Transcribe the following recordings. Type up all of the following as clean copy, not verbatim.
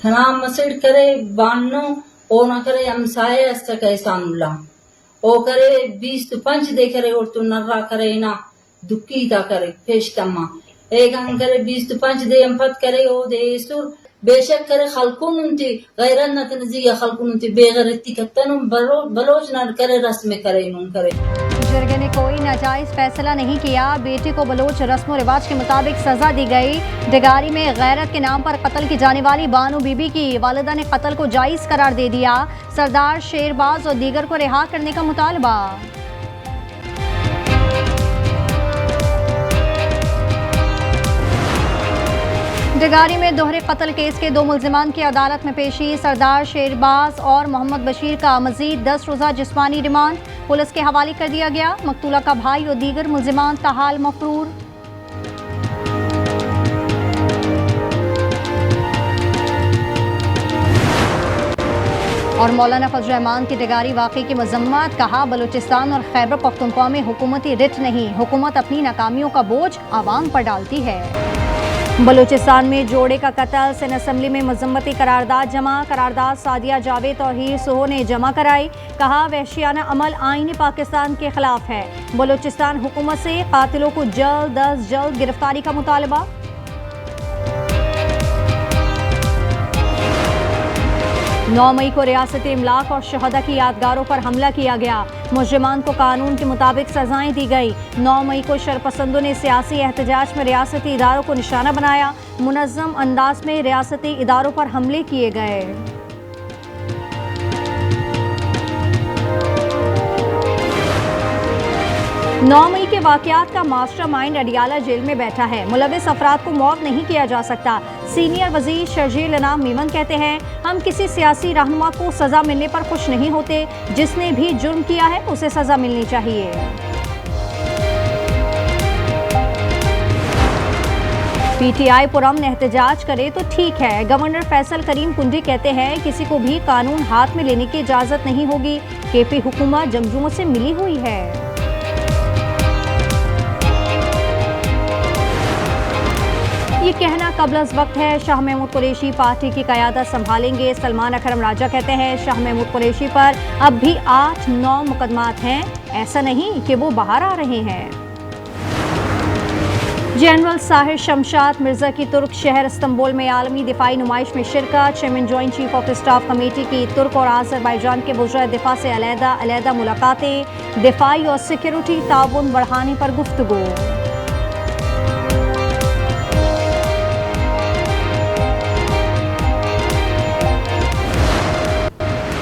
Tanam masid kare banno ona kare amsaye asta kare samla. O kare 20 de kare और तो नर्रा करे ना दुक्की ता करे पेशतमा एक हम करे 20 de empat करे ओ de sur बेशक करे खलकुन उनती गैरन न तनजी खलकुन उनती बेगैरती कतन बलोच न करे रस्म करे नुन करे। जरगे ने कोई नाजायज फैसला नहीं किया, बेटे को बलोच रस्म रिवाज के मुताबिक सजा दी गई। डगारी में गैरत के नाम पर कत्ल की जाने वाली बानो बीबी की वालिदा ने कत्ल को जायज करार दे दिया। सरदार शेरबाज और दीगर को रिहा करने का मुतालबा। डगारी में दोहरे कत्ल केस के 2 मुल्जिमान की अदालत में पेशी। सरदार शेरबाज और मोहम्मद बशीर का मजीद 10 रोज़ा जिस्मानी रिमांड पुलिस के हवाले कर दिया गया। मकतूला का भाई और दीगर मुल्जिमान ताहाल मफरूर। और मौलाना फजल रहमान की डगारी वाक़े की मजम्मत, कहा बलूचिस्तान और खैबर पख्तूनख्वा में हुकूमती रिट नहीं, हुकूमत अपनी नाकामियों का बोझ आवाम पर डालती है। बलूचिस्तान में जोड़े का कत्ल, सिंध असम्बली में मजम्मती करारदाद जमा। करारदाद सादिया जावेद और हीर सोहो ने जमा कराई। कहा वहशियाना अमल आईन पाकिस्तान के खिलाफ है। बलूचिस्तान हुकूमत से कातिलों को जल्द अज जल्द गिरफ्तारी का मुतालबा। 9 मई को रियासती इमलाक और शहदा की यादगारों पर हमला किया गया। मुजरिमान को कानून के मुताबिक सजाएं दी गई। 9 मई को शरपसंदों ने सियासी एहतजाज में रियासती इदारों को निशाना बनाया। मुनज़्ज़म अंदाज में रियासती इदारों पर हमले किए गए। नौ मई के वाकयात का मास्टरमाइंड अडियाला जेल में बैठा है। मुलविस अफराद को मौत नहीं किया जा सकता। सीनियर वजीर शर्जील इनाम मीमन कहते हैं, हम किसी सियासी रहनुमा को सजा मिलने पर खुश नहीं होते। जिसने भी जुर्म किया है उसे सजा मिलनी चाहिए। पीटीआई पुरअमन एहतजाज करे तो ठीक है। गवर्नर फैसल करीम कुंडी कहते हैं, किसी को भी कानून हाथ में लेने की इजाजत नहीं होगी। केपी हुकूमत जंगजुओं से मिली हुई है। ये कहना कबल अज़ वक्त है। शाह महमूद कुरैशी पार्टी की क़यादत संभालेंगे। सलमान अकरम राजा कहते हैं, शाह महमूद कुरैशी पर अब भी 8-9 मुकदमात हैं, ऐसा नहीं कि वो बाहर आ रहे हैं। जनरल साहिर शमशाद मिर्जा की तुर्क शहर इस्तंबुल में आलमी दिफाई नुमाइश में शिरकत। Chairman joint chief of staff committee की तुर्क और आज़रबाईजान के वज़ीर दिफा से अलहदा मुलाकातें। दिफाई और सिक्योरिटी ताउन बढ़ाने पर गुफ्तगू।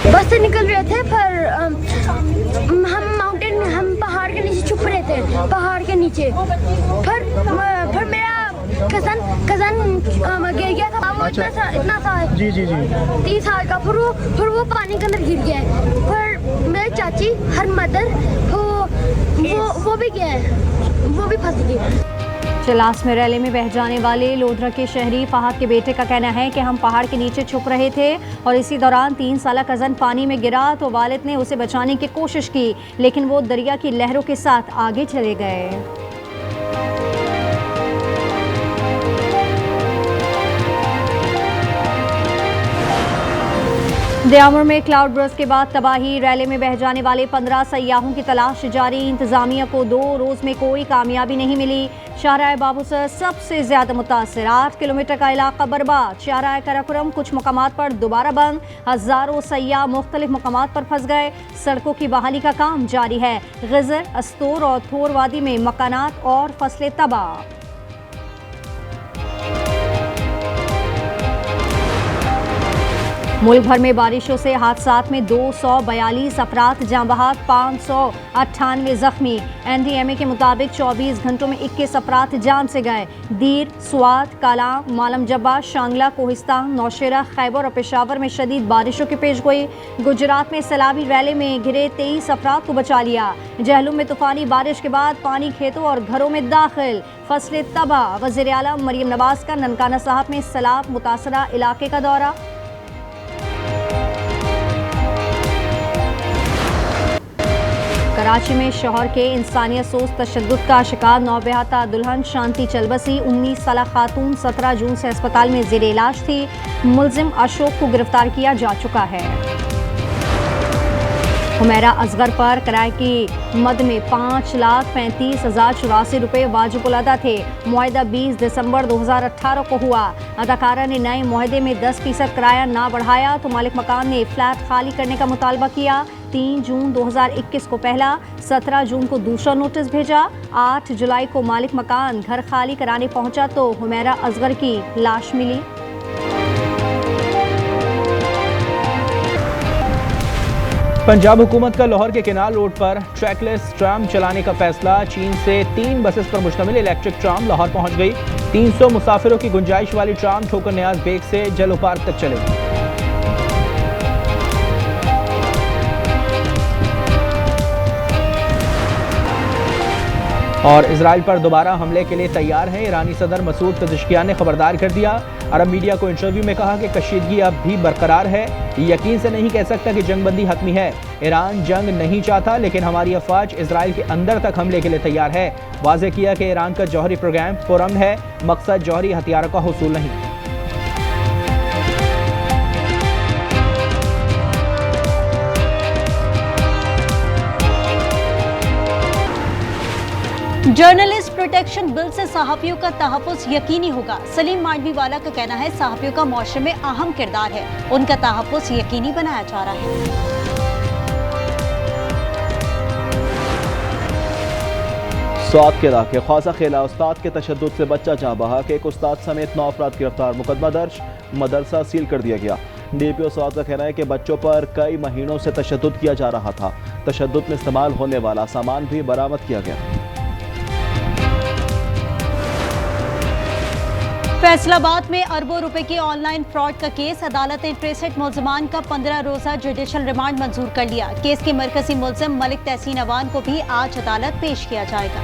बस से निकल रहे थे पर हम पहाड़ के नीचे छुप रहे थे, पहाड़ के नीचे। फिर मेरा कजन गिर गया था। वो इतना सा जी 30 साल का। फिर वो पानी के अंदर गिर गया। फिर मेरी चाची हर मदर वो भी गया, वो भी फंस गई। चलास में रैली में बह जाने वाले लोधरा के शहरी फहद के बेटे का कहना है कि हम पहाड़ के नीचे छुप रहे थे और इसी दौरान 3 साला कज़न पानी में गिरा तो वालिद ने उसे बचाने की कोशिश की, लेकिन वो दरिया की लहरों के साथ आगे चले गए। दयामुर में क्लाउड बर्स्ट के बाद तबाही। रैली में बह जाने वाले 15 सयाहों की तलाश जारी। इंतजामिया को 2 रोज में कोई कामयाबी नहीं मिली। शाहराह बाबूसर सबसे ज्यादा मुतासर, 8 किलोमीटर का इलाका बर्बाद। शाहराह कराकुरम कुछ मकामात पर दोबारा बंद। हजारों सयाह मुख्तलिफ मकामात पर फंस गए। सड़कों की बहाली का काम जारी है। गिजर, अस्तोर और थोर वादी में मकानात और फसलें तबाह। मुल्क भर में बारिशों से हादसात में 242 अफराद जाँ बहक, 598 जख्मी। NDMA के मुताबिक 24 घंटों में 21 अफराद जान से गए। दीर, स्वात, कालाम, मालम जब्बा, शांगला, कोहिस्तान, नौशेरा, खैबर और पेशावर में शदीद बारिशों की पेशगोई। गुजरात में सैलाबी रैली में घिरे 23 अफराद को बचा लिया। जहलुम में तूफानी बारिश के बाद पानी खेतों और घरों में दाखिल, फसलें तबाह। वज़ीर आला मरियम नवाज का ननकाना साहब में सैलाब मुतासरा इलाके का दौरा। कराची में शौहर के इंसानियत सोच तशद्दुद का शिकार नौबेहता दुल्हन शांति चलबसी 19 साल खातून 17 जून से अस्पताल में जेर इलाज थी। मुलजिम अशोक को गिरफ्तार किया जा चुका है। हुमैरा असगर पर किराए की मद में 5,35,084 रुपये वाजिब अदा थे। मुआहदा 20 दिसंबर 2018 को हुआ। अदाकारा ने नए मुआहदे में 10% किराया ना बढ़ाया तो मालिक मकान ने फ्लैट खाली करने का मुतालबा किया। 3 जून 2021 को पहला, 17 जून को दूसरा नोटिस भेजा। 8 जुलाई को मालिक मकान घर खाली कराने पहुंचा तो हुमैरा असगर की लाश मिली। पंजाब हुकूमत का लाहौर के केनाल रोड पर ट्रैकलेस ट्राम चलाने का फैसला। चीन से 3 बसेस पर मुश्तमिल इलेक्ट्रिक ट्राम लाहौर पहुंच गई। 300 मुसाफिरों की गुंजाइश वाली ट्राम ठोकर न्याज बेग से जलो पार्क तक चलेगी। और इजराइल पर दोबारा हमले के लिए तैयार है। ईरानी सदर मसूद पेज़ेश्कियान ने खबरदार कर दिया। अरब मीडिया को इंटरव्यू में कहा कि कशीदगी अब भी बरकरार है। यकीन से नहीं कह सकता कि जंगबंदी हतमी है। ईरान जंग नहीं चाहता, लेकिन हमारी अफवाज इजराइल के अंदर तक हमले के लिए तैयार है। वाज़ेह किया कि ईरान का जौहरी प्रोग्राम पुरअमन है, मकसद जौहरी हथियारों का हुसूल नहीं। जर्नलिस्ट प्रोटेक्शन बिल से सहाफ़ियों का तहफ़्फ़ुज़ यकीनी होगा। सलीम मांडवी वाला का कहना है सहाफ़ियों का मुआशरे में अहम किरदार है, उनका तहफ़्फ़ुज़ यकीनी बनाया जा रहा है। स्वात के इलाके ख्वाजा खेला उस्ताद के तशद्दुद से बच्चा जाँ बहा के एक उस्ताद समेत 9 अफराद गिरफ्तार। मुकदमा दर्ज, मदरसा सील कर दिया गया। डीपीओ स्वात का कहना है कि बच्चों पर कई महीनों से तशद्दुद किया जा रहा था। तशद्दुद में इस्तेमाल होने वाला सामान भी बरामद किया गया। फैसलाबाद में अरबों रुपए के ऑनलाइन फ्रॉड का केस। अदालत ने 63 मुलजमान का 15 रोजा जुडिशल रिमांड मंजूर कर लिया। केस के मरकजी मुलजिम मलिक तहसीन अवान को भी आज अदालत पेश किया जाएगा।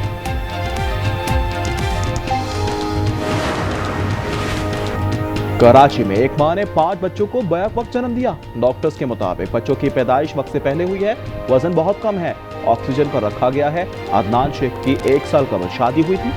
कराची में एक मां ने 5 बच्चों को बैक वक्त जन्म दिया। डॉक्टर्स के मुताबिक बच्चों की पैदाइश वक्त से पहले हुई है, वजन बहुत कम है, ऑक्सीजन पर रखा गया है। अदनान शेख की 1 साल कबल शादी हुई थी।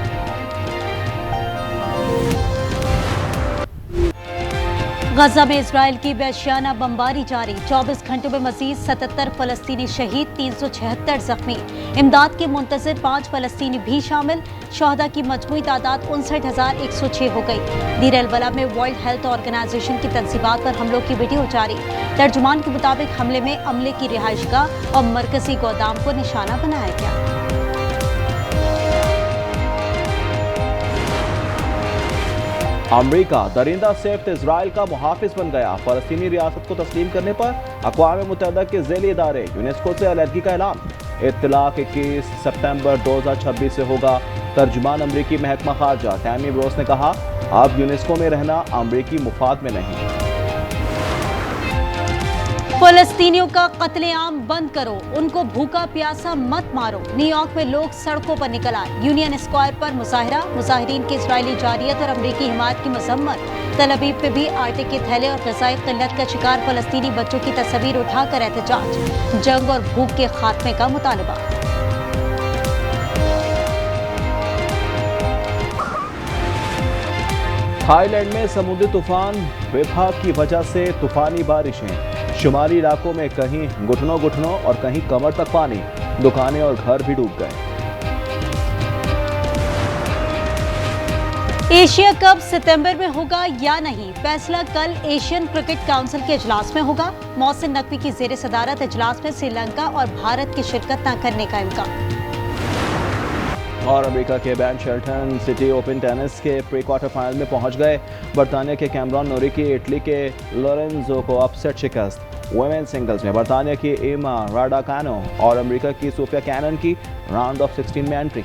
गजा में इजराइल की वहशियाना बमबारी जारी। 24 घंटों में मजीद 77 फलस्तीनी शहीद, 376 जख्मी। इमदाद के मुंतजर 5 फलस्तीनी भी शामिल। शहदा की मजमूई तादाद 59,106 हो गई। दीर अल-बला में वर्ल्ड हेल्थ ऑर्गेनाइजेशन की तंसीबात पर हमलों की वीडियो जारी। तर्जुमान के मुताबिक हमले में अमले की रिहाइशगाह और मरकजी गोदाम को निशाना बनाया गया। अमरीका दरिंदा सिर्फ इजराइल का मुहाफिज बन गया। फलस्तीनी रियासत को तस्लीम करने पर अक़वाम मुत्तहिदा के ज़ैली इदारे यूनेस्को से अलहदगी का ऐलान। इत्तलाक 21 सितंबर 2026 से होगा। तर्जुमान अमरीकी महकमा खारजा टैमी ब्रोस ने कहा, अब यूनेस्को में रहना अमरीकी मुफाद में नहीं। फलस्तीनियों का कत्लेआम बंद करो, उनको भूखा प्यासा मत मारो। न्यूयॉर्क में लोग सड़कों पर निकल आए। यूनियन स्क्वायर पर मुजाहिरा। मुजाहिरीन की इजरायली जारियत और अमरीकी हिमायत की मजम्मत। तल अवीव पे भी आटे के थैले और ग़िज़ाई क़िल्लत का शिकार फलस्तीनी बच्चों की तस्वीर उठाकर एहतजाज। जंग और भूख के खात्मे का मुतालबा। थाईलैंड में समुद्री तूफान विभाग की वजह से तूफानी बारिशें। शुमाली इलाकों में कहीं घुटनों और कहीं कमर तक पानी। दुकानें और घर भी डूब गए। एशिया कप सितंबर में होगा या नहीं, फैसला कल एशियन क्रिकेट काउंसिल के इजलास में होगा। मोहसिन नकवी की जेर सदारत इजलास में श्रीलंका और भारत की शिरकत न करने का इम्कान। और अमेरिका के ban Shelton city open tennis के प्री क्वार्टर फाइनल में पहुंच गए। बरतानिया के कैमरॉन नोरी की इटली के लोरेंजो को अपसेट शिकस्त। वुमेन सिंगल्स में बरतानिया की एमा राडाकानो और अमेरिका की सोफिया कैनन की राउंड ऑफ 16 में एंट्री।